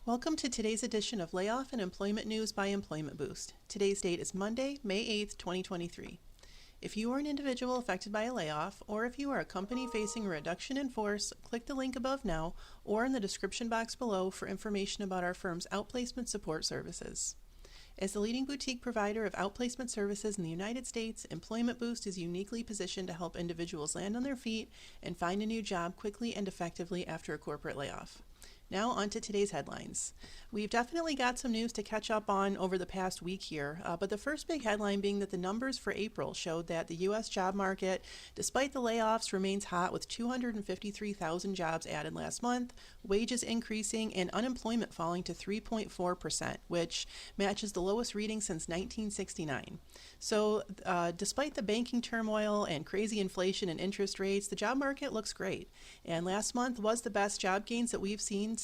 Welcome to today's edition of Layoff and Employment News by Employment Boost. Today's date is Monday, May 8th, 2023. If you are an individual affected by a layoff, or if you are a company facing a reduction in force, click the link above now or in the description box below for information about our firm's outplacement support services. As the leading boutique provider of outplacement services in the United States, Employment Boost is uniquely positioned to help individuals land on their feet and find a new job quickly and effectively after a corporate layoff. Now on to today's headlines. We've definitely got some news to catch up on over the past week here, but the first big headline being that the numbers for April showed that the U.S. job market, despite the layoffs, remains hot with 253,000 jobs added last month, wages increasing, and unemployment falling to 3.4%, which matches the lowest reading since 1969. So despite the banking turmoil and crazy inflation and interest rates, the job market looks great. And last month was the best job gains that we've seen